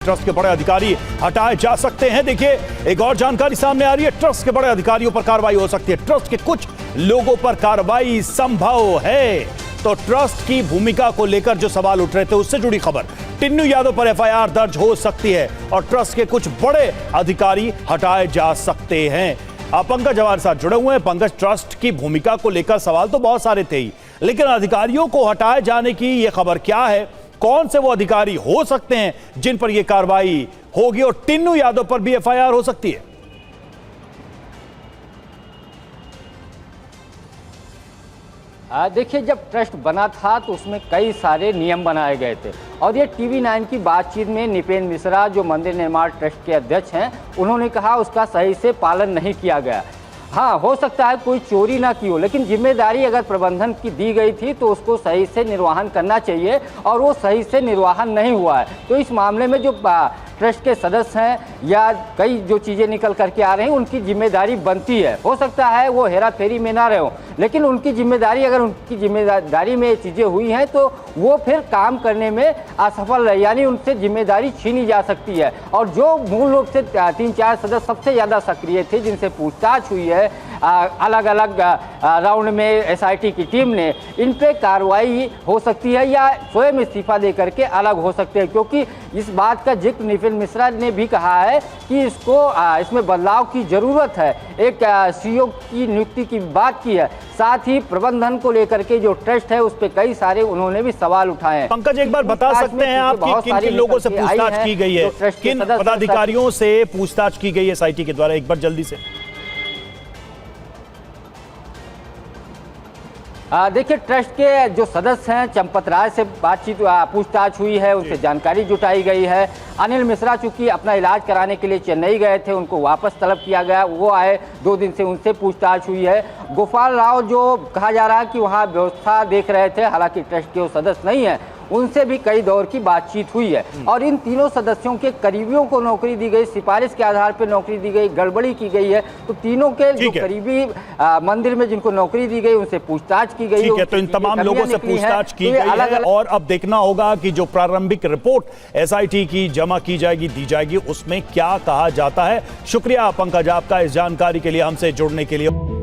Trust के बड़े अधिकारी हटाए जा सकते हैं। देखिए एक और जानकारी सामने आ रही है, ट्रस्ट के बड़े अधिकारियों पर कार्रवाई हो सकती है। ट्रस्ट के कुछ लोगों पर कार्रवाई संभव है। तो ट्रस्ट की भूमिका को लेकर जो सवाल उठ रहे थे उससे जुड़ी खबर, टिन्नू यादव पर एफआईआर दर्ज हो सकती है और ट्रस्ट के कुछ बड़े अधिकारी हटाए जा सकते हैं। आप पंकज हमारे साथ जुड़े हुए हैं। पंकज, ट्रस्ट की भूमिका को लेकर सवाल तो बहुत सारे थे ही, लेकिन अधिकारियों को हटाए जाने की यह खबर क्या है? कौन से वो अधिकारी हो सकते हैं जिन पर यह कार्रवाई होगी और टिन्नू यादव पर भी एफआईआर हो सकती है? देखिए, जब ट्रस्ट बना था तो उसमें कई सारे नियम बनाए गए थे और ये TV9 की बातचीत में निपेन मिश्रा, जो मंदिर निर्माण ट्रस्ट के अध्यक्ष हैं, उन्होंने कहा उसका सही से पालन नहीं किया गया। हाँ, हो सकता है कोई चोरी ना की हो, लेकिन जिम्मेदारी अगर प्रबंधन की दी गई थी तो उसको सही से निर्वहन करना चाहिए और वो सही से निर्वहन नहीं हुआ है। तो इस मामले में जो ट्रस्ट के सदस्य हैं या कई जो चीज़ें निकल करके आ रही हैं, उनकी जिम्मेदारी बनती है। हो सकता है वो हेरा फेरी में ना रहे हो, लेकिन उनकी जिम्मेदारी, अगर उनकी जिम्मेदारी में चीज़ें हुई हैं तो वो फिर काम करने में असफल रहे, यानी उनसे जिम्मेदारी छीनी जा सकती है। और जो मूल रूप से 3-4 सदस्य सबसे ज़्यादा सक्रिय थे, जिनसे पूछताछ हुई है अलग अलग राउंड में SIT की टीम ने, इन पे कार्रवाई हो सकती है या स्वयं इस्तीफा दे करके अलग हो सकते हैं, क्योंकि इस बात का जिक्र निपेन मिश्रा ने भी कहा है कि इसमें बदलाव की ज़रूरत है। एक CEO की नियुक्ति की बात की है, साथ ही प्रबंधन को लेकर के जो ट्रस्ट है उस पर कई सारे उन्होंने भी सवाल उठाए हैं। पंकज, एक बार बता सकते हैं आप कि किन किन लोगों से पूछताछ की गई है, किन पदाधिकारियों से पूछताछ की गई है SIT के द्वारा? एक बार जल्दी से। देखिए, ट्रस्ट के जो सदस्य हैं, चंपत राय से बातचीत पूछताछ हुई है, उनसे जानकारी जुटाई गई है। अनिल मिश्रा चूंकि अपना इलाज कराने के लिए चेन्नई गए थे, उनको वापस तलब किया गया, वो आए, 2 दिन से उनसे पूछताछ हुई है। गोपाल राव, जो कहा जा रहा है कि वहाँ व्यवस्था देख रहे थे, हालांकि ट्रस्ट के वो सदस्य नहीं है, उनसे भी कई दौर की बातचीत हुई है। और इन तीनों सदस्यों के करीबियों को नौकरी दी गई, सिफारिश के आधार पर नौकरी दी गई, गड़बड़ी की गई है। तो तीनों के जो करीबी मंदिर में जिनको नौकरी दी गई उनसे पूछताछ की गई है। तो इन तमाम लोगों से पूछताछ की गई है और अब देखना होगा कि जो प्रारंभिक रिपोर्ट SIT की जमा की जाएगी, दी जाएगी, उसमें क्या कहा जाता है। शुक्रिया पंकज आपका इस जानकारी के लिए, हमसे जुड़ने के लिए।